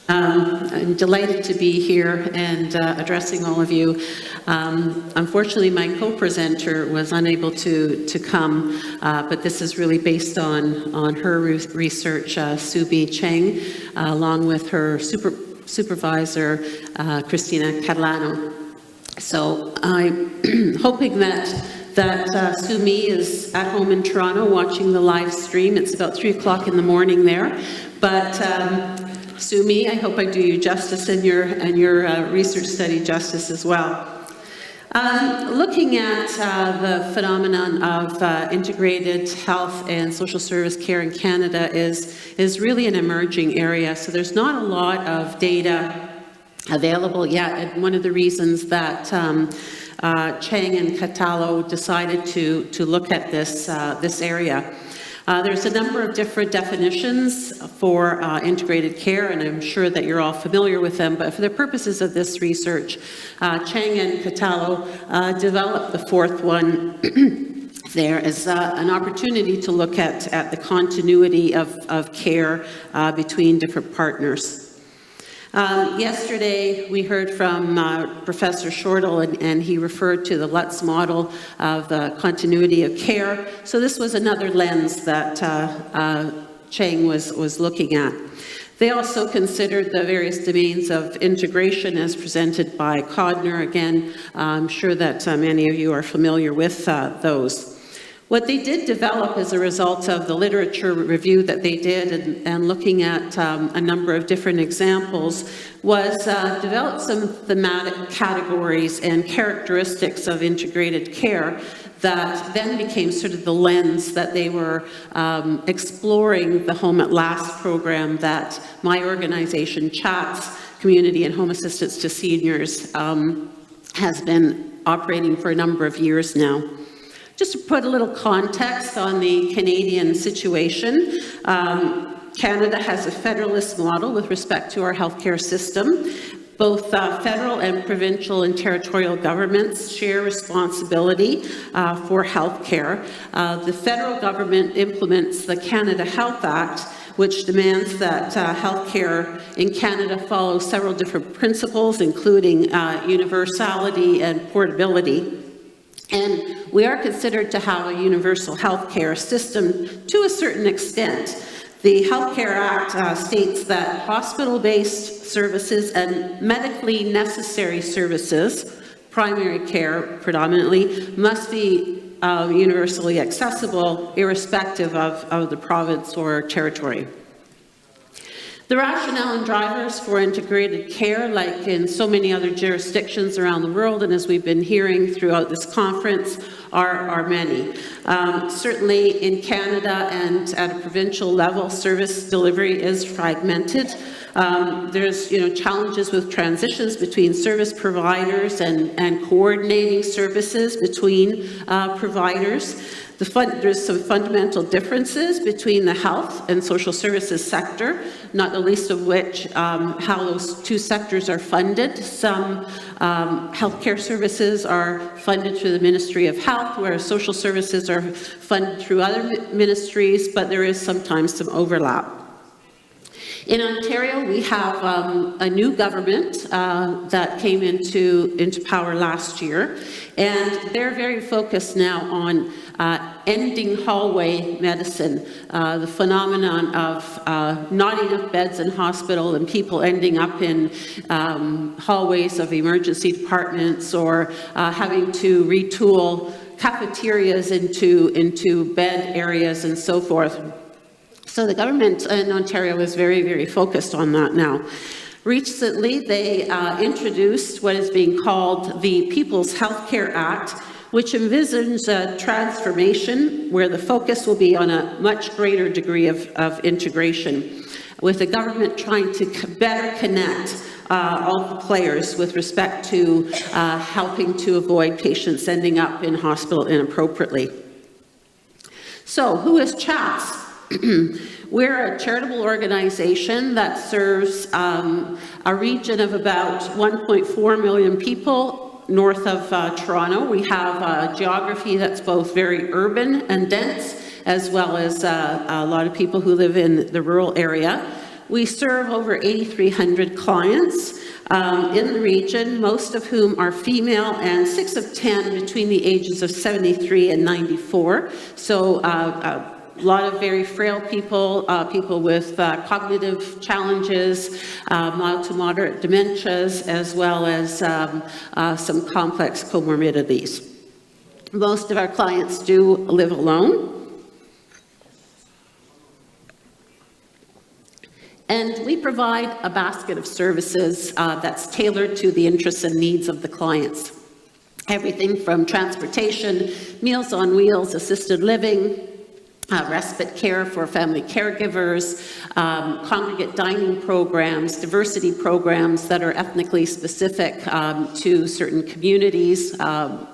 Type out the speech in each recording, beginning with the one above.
I'm delighted to be here and addressing all of you. Unfortunately, my co-presenter was unable to come, but this is really based on her research, Subi Cheng, along with her supervisor, Christina, Catallo. So I'm hoping that Sumi is at home in Toronto watching the live stream. It's about 3 o'clock in the morning there, but Sumi, I hope I do you justice and your research study justice as well. Looking at the phenomenon of integrated health and social service care in Canada is really an emerging area. So there's not a lot of data available yet, and one of the reasons that Cheng and Catallo decided to look at this area. There's a number of different definitions for integrated care, and I'm sure that you're all familiar with them, but for the purposes of this research, Cheng and Catallo developed the fourth one there as an opportunity to look at the continuity of care between different partners. Yesterday, we heard from Professor Shortle, and he referred to the Lutz model of the continuity of care. So this was another lens that Cheng was looking at. They also considered the various domains of integration as presented by Kodner. Again, I'm sure that many of you are familiar with those. What they did develop as a result of the literature review that they did and looking at a number of different examples was develop some thematic categories and characteristics of integrated care that then became sort of the lens that they were exploring the Home at Last program that my organization, CHATS, Community and Home Assistance to Seniors, has been operating for a number of years now. Just to put a little context on the Canadian situation, Canada has a federalist model with respect to our healthcare system. Both federal and provincial and territorial governments share responsibility for healthcare. The federal government implements the Canada Health Act, which demands that healthcare in Canada follow several different principles, including universality and portability. And we are considered to have a universal healthcare system to a certain extent. The Healthcare Act states that hospital-based services and medically necessary services, primary care predominantly, must be universally accessible irrespective of the province or territory. The rationale and drivers for integrated care, like in so many other jurisdictions around the world, and as we've been hearing throughout this conference, are many. Certainly in Canada and at a provincial level, service delivery is fragmented. There's challenges with transitions between service providers and coordinating services between providers. There's some fundamental differences between the health and social services sector, not the least of which how those two sectors are funded. Some healthcare services are funded through the Ministry of Health, whereas social services are funded through other ministries, but there is sometimes some overlap. In Ontario, we have a new government that came into power last year, and they're very focused now on ending hallway medicine, the phenomenon of not enough beds in hospital and people ending up in hallways of emergency departments or having to retool cafeterias into bed areas and so forth. So the government in Ontario is very, very focused on that now. Recently, they introduced what is being called the People's Healthcare Act, which envisions a transformation where the focus will be on a much greater degree of integration, with the government trying to better connect all the players with respect to helping to avoid patients ending up in hospital inappropriately. So, who is CHATS? We're a charitable organization that serves a region of about 1.4 million people north of Toronto. We have a geography that's both very urban and dense, as well as a lot of people who live in the rural area. We serve over 8,300 clients in the region, most of whom are female, and 6 of 10 between the ages of 73 and 94. So a lot of very frail people, people with cognitive challenges, mild to moderate dementias, as well as some complex comorbidities. Most of our clients do live alone. And we provide a basket of services that's tailored to the interests and needs of the clients. Everything from transportation, Meals on Wheels, assisted living, respite care for family caregivers, congregate dining programs, diversity programs that are ethnically specific to certain communities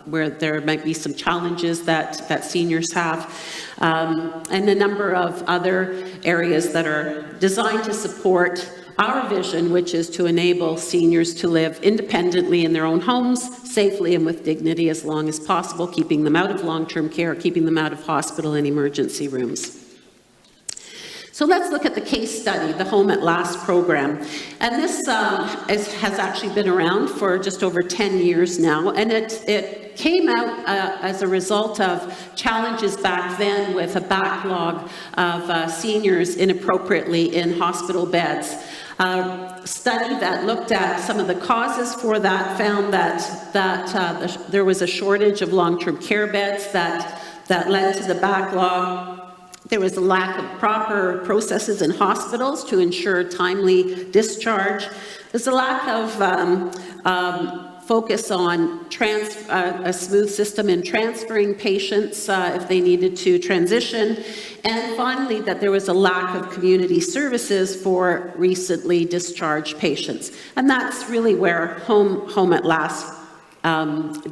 where there might be some challenges that seniors have, and a number of other areas that are designed to support our vision, which is to enable seniors to live independently in their own homes, safely and with dignity as long as possible, keeping them out of long-term care, keeping them out of hospital and emergency rooms. So let's look at the case study, the Home at Last program. And this has actually been around for just over 10 years now, and it came out as a result of challenges back then with a backlog of seniors inappropriately in hospital beds. A study that looked at some of the causes for that found that there was a shortage of long-term care beds that led to the backlog. There was a lack of proper processes in hospitals to ensure timely discharge. There's a lack of focus on a smooth system in transferring patients if they needed to transition. And finally, that there was a lack of community services for recently discharged patients. And that's really where Home at Last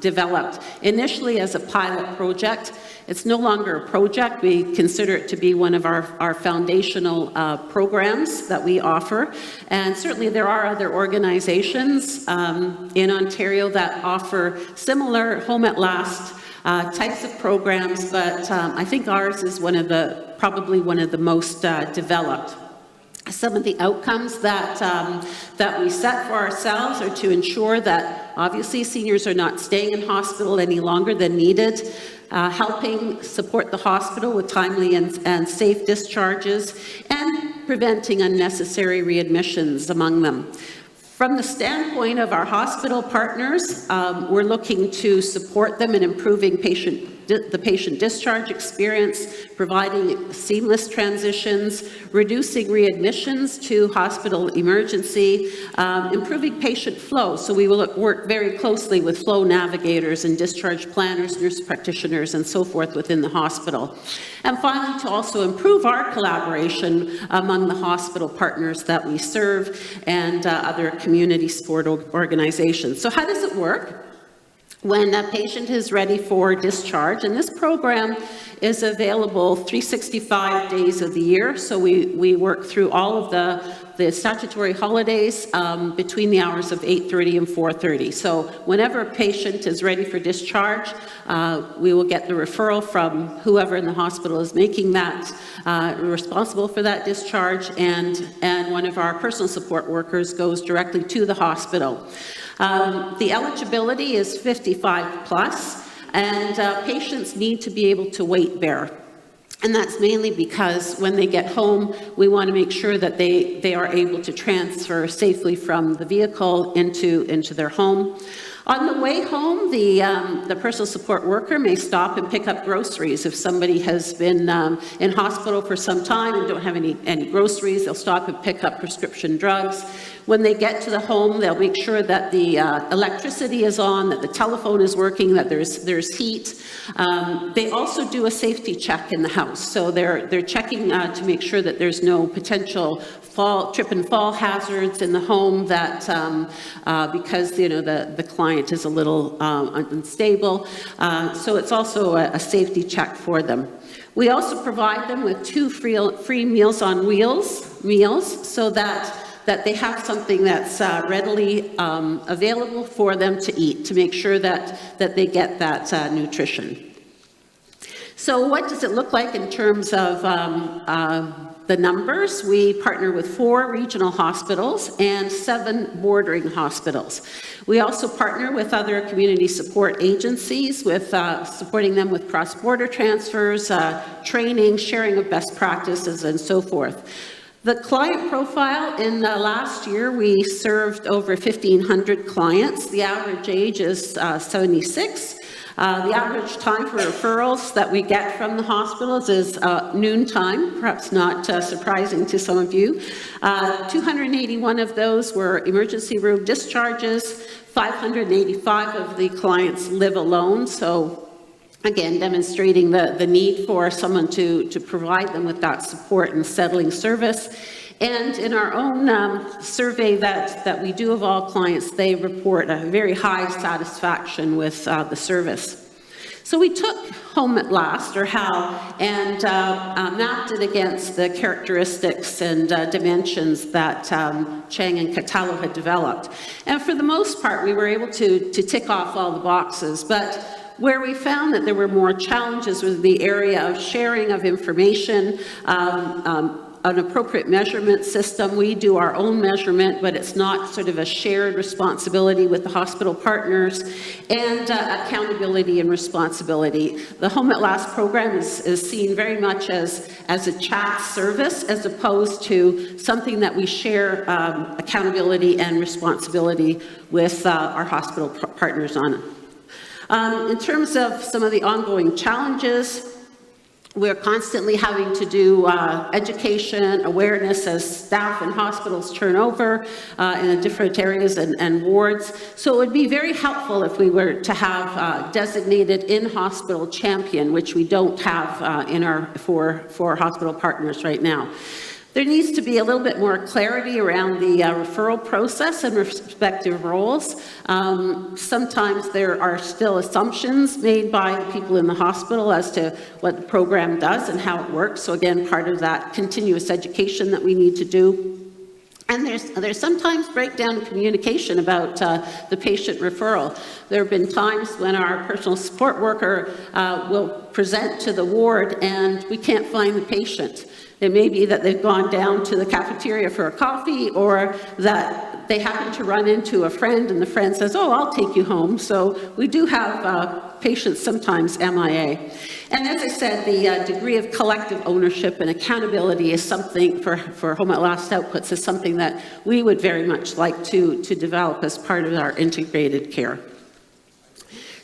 developed. Initially as a pilot project. It's no longer a project. We consider it to be one of our foundational programs that we offer. And certainly there are other organizations in Ontario that offer similar Home at Last types of programs, but I think ours is probably one of the most developed. Some of the outcomes that we set for ourselves are to ensure that obviously seniors are not staying in hospital any longer than needed, helping support the hospital with timely and safe discharges, and preventing unnecessary readmissions among them. From the standpoint of our hospital partners, we're looking to support them in improving the patient discharge experience, providing seamless transitions, reducing readmissions to hospital emergency, improving patient flow. So we will work very closely with flow navigators and discharge planners, nurse practitioners, and so forth within the hospital. And finally, to also improve our collaboration among the hospital partners that we serve and other community support organizations. So how does it work? When a patient is ready for discharge, and this program is available 365 days of the year, so we work through all of the statutory holidays between the hours of 8:30 and 4:30. So whenever a patient is ready for discharge, we will get the referral from whoever in the hospital is making that, responsible for that discharge, and one of our personal support workers goes directly to the hospital. The eligibility is 55 plus, and patients need to be able to weight bear. And that's mainly because when they get home, we want to make sure that they are able to transfer safely from the vehicle into their home. On the way home, the personal support worker may stop and pick up groceries. If somebody has been in hospital for some time and don't have any groceries, they'll stop and pick up prescription drugs. When they get to the home, they'll make sure that the electricity is on, that the telephone is working, that there's heat. They also do a safety check in the house. So they're checking to make sure that there's no potential trip and fall hazards in the home, that because the client is a little unstable. So it's also a safety check for them. We also provide them with 2 free Meals on Wheels meals, so that they have something that's readily available for them to eat, to make sure that they get that nutrition. So what does it look like in terms of the numbers, we partner with 4 regional hospitals and 7 bordering hospitals. We also partner with other community support agencies, with supporting them with cross-border transfers, training, sharing of best practices, and so forth. The client profile, in the last year, we served over 1,500 clients. The average age is 76. The average time for referrals that we get from the hospitals is noon time, perhaps not surprising to some of you. 281 of those were emergency room discharges. 585 of the clients live alone, so again, demonstrating the need for someone to provide them with that support and settling service. And in our own survey that we do of all clients, they report a very high satisfaction with the service. So we took Home at Last, or HAL, and mapped it against the characteristics and dimensions that Cheng and Catallo had developed. And for the most part, we were able to tick off all the boxes, but where we found that there were more challenges was the area of sharing of information, an appropriate measurement system. We do our own measurement, but it's not sort of a shared responsibility with the hospital partners, and accountability and responsibility. The Home at Last program is seen very much as a chat service, as opposed to something that we share accountability and responsibility with our hospital partners on. In terms of some of the ongoing challenges, we're constantly having to do education, awareness as staff and hospitals turn over in the different areas and wards. So it would be very helpful if we were to have designated in-hospital champion, which we don't have in our for hospital partners right now. There needs to be a little bit more clarity around the referral process and respective roles. Sometimes there are still assumptions made by people in the hospital as to what the program does and how it works. So again, part of that continuous education that we need to do. And there's sometimes breakdown in communication about the patient referral. There have been times when our personal support worker will present to the ward and we can't find the patient. It may be that they've gone down to the cafeteria for a coffee, or that they happen to run into a friend and the friend says, oh, I'll take you home. So we do have patients sometimes MIA. And as I said, the degree of collective ownership and accountability is something for Home at Last outputs is something that we would very much like to develop as part of our integrated care.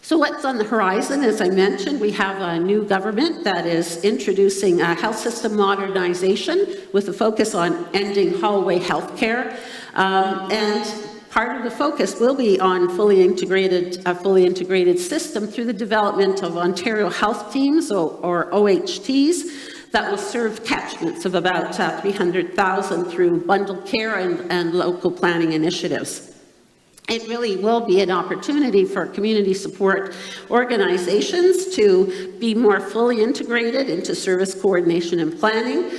So what's on the horizon? As I mentioned, we have a new government that is introducing a health system modernization with a focus on ending hallway health care. And part of the focus will be on a fully integrated system through the development of Ontario Health Teams, or OHTs, that will serve catchments of about 300,000 through bundled care and local planning initiatives. It really will be an opportunity for community support organizations to be more fully integrated into service coordination and planning,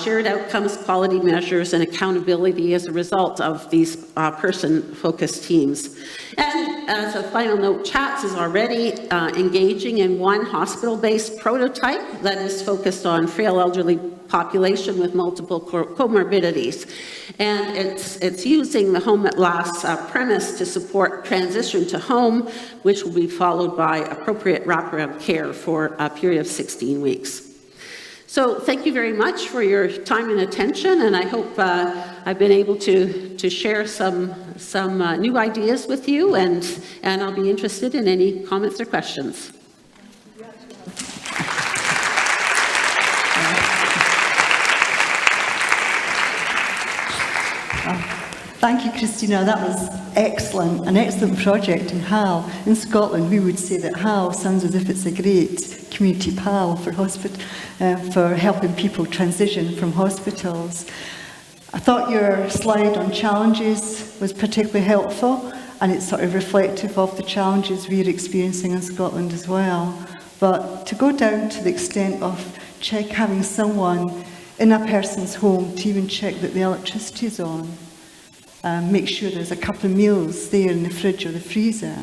shared outcomes, quality measures, and accountability as a result of these person-focused teams. And as a final note, CHATS is already engaging in one hospital-based prototype that is focused on frail elderly population with multiple comorbidities. And it's using the Home at Last premise to support transition to home, which will be followed by appropriate wraparound care for a period of 16 weeks. So thank you very much for your time and attention, and I hope I've been able to share some new ideas with you, and I'll be interested in any comments or questions. Thank you, Christina. That was excellent, an excellent project in HAL. In Scotland, we would say that HAL sounds as if it's a great community PAL for helping people transition from hospitals. I thought your slide on challenges was particularly helpful, and it's sort of reflective of the challenges we're experiencing in Scotland as well. But to go down to the extent of having someone in a person's home to even check that the electricity is on, make sure there's a couple of meals there in the fridge or the freezer,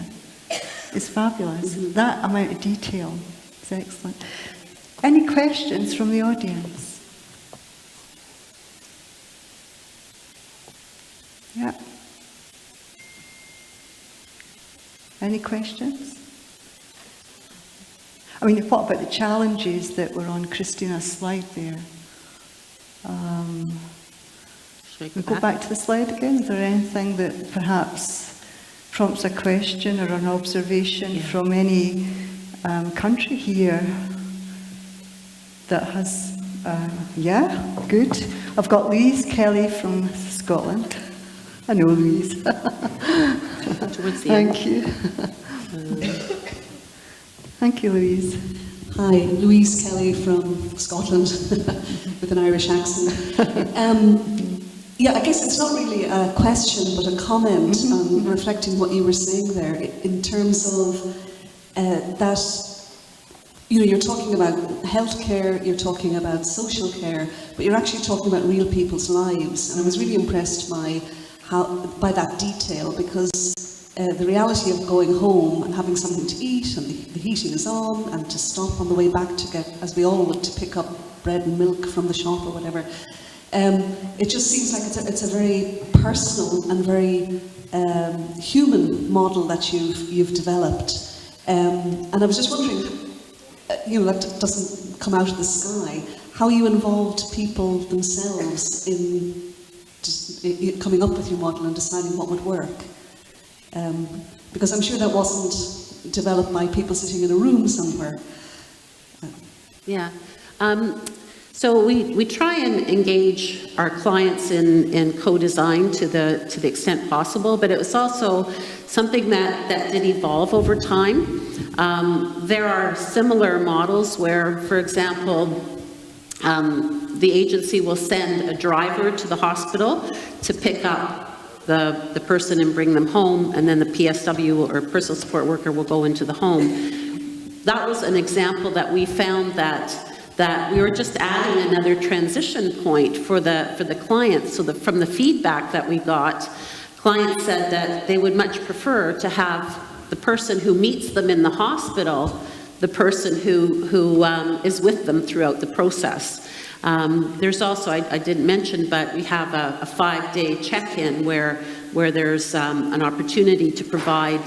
is fabulous. Mm-hmm. That amount of detail is excellent. Any questions from the audience? Yeah. Any questions? I mean, what about the challenges that were on Christina's slide there? Should We go back to the slide again. Is there anything that perhaps prompts a question or an observation from any country here that has, yeah, good. I've got Louise Kelly from Scotland. I know Louise. Towards the end. Thank you. Thank you, Louise. Hi, Louise Kelly from Scotland with an Irish accent. Yeah, I guess it's not really a question but a comment on reflecting what you were saying there in terms of that, you know, you're talking about healthcare, you're talking about social care, but you're actually talking about real people's lives. And I was really impressed by that detail, because the reality of going home and having something to eat and the heating is on, and to stop on the way back to get, as we all would, to pick up bread and milk from the shop or whatever. It just seems like it's a very personal and very human model that you've developed. And I was just wondering, you know, that doesn't come out of the sky, how you involved people themselves in just coming up with your model and deciding what would work. Because I'm sure that wasn't developed by people sitting in a room somewhere. Yeah. So we try and engage our clients in co-design to the extent possible, but it was also something that did evolve over time. There are similar models where, for example, the agency will send a driver to the hospital to pick up the person and bring them home, and then the PSW or personal support worker will go into the home. That was an example that we found that we were just adding another transition point for the clients. So from the feedback that we got, clients said that they would much prefer to have the person who meets them in the hospital, the person who is with them throughout the process. There's also, I didn't mention, but we have a 5-day check-in where there's an opportunity to provide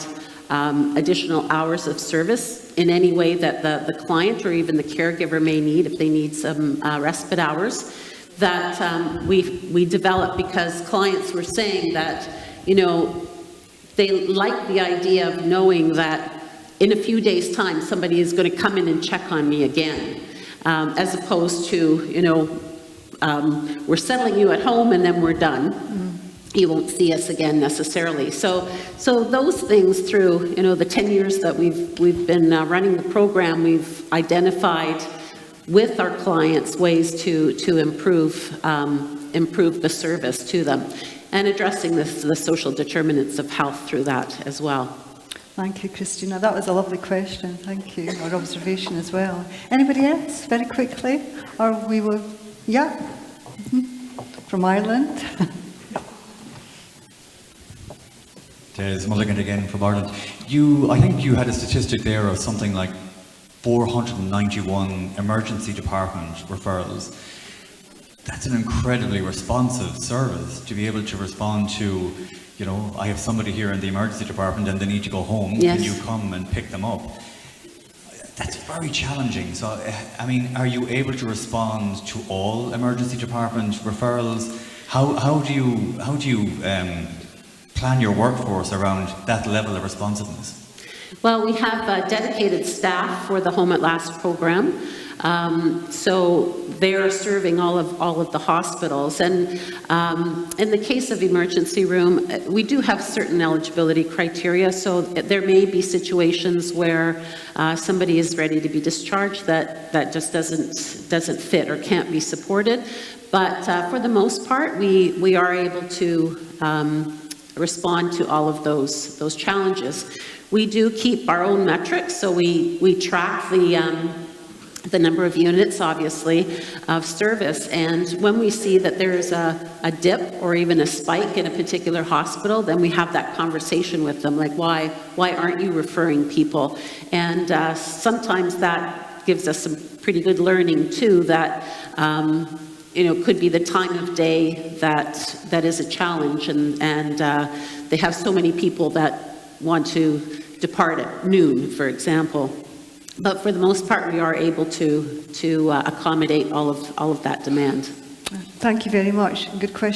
additional hours of service in any way that the client or even the caregiver may need, if they need some respite hours, that we developed, because clients were saying that, you know, they like the idea of knowing that in a few days' time somebody is going to come in and check on me again, as opposed to, you know, we're settling you at home and then we're done. You won't see us again necessarily. So those things, through, you know, the 10 years that we've been running the program, we've identified with our clients ways to improve the service to them, and addressing the social determinants of health through that as well. Thank you, Christina. That was a lovely question. Thank you. Or observation as well. Anybody else, very quickly? Or we will, yeah? From Ireland. Des Mulligan again from Ireland. I think you had a statistic there of something like 491 emergency department referrals. That's an incredibly responsive service to be able to respond to, you know, I have somebody here in the emergency department and they need to go home. Yes. Can you come and pick them up? That's very challenging. So, I mean, are you able to respond to all emergency department referrals? How do you plan your workforce around that level of responsiveness? Well, we have dedicated staff for the Home at Last program. So they're serving all of the hospitals. And in the case of emergency room, we do have certain eligibility criteria. So there may be situations where somebody is ready to be discharged that just doesn't fit or can't be supported. But for the most part, we are able to respond to all of those challenges. We do keep our own metrics, so we track the number of units, obviously, of service. And when we see that there's a dip or even a spike in a particular hospital, then we have that conversation with them, like, why aren't you referring people? And sometimes that gives us some pretty good learning too, that could be the time of day that is a challenge, and they have so many people that want to depart at noon, for example. But for the most part, we are able to accommodate all of that demand. Thank you very much. Good question.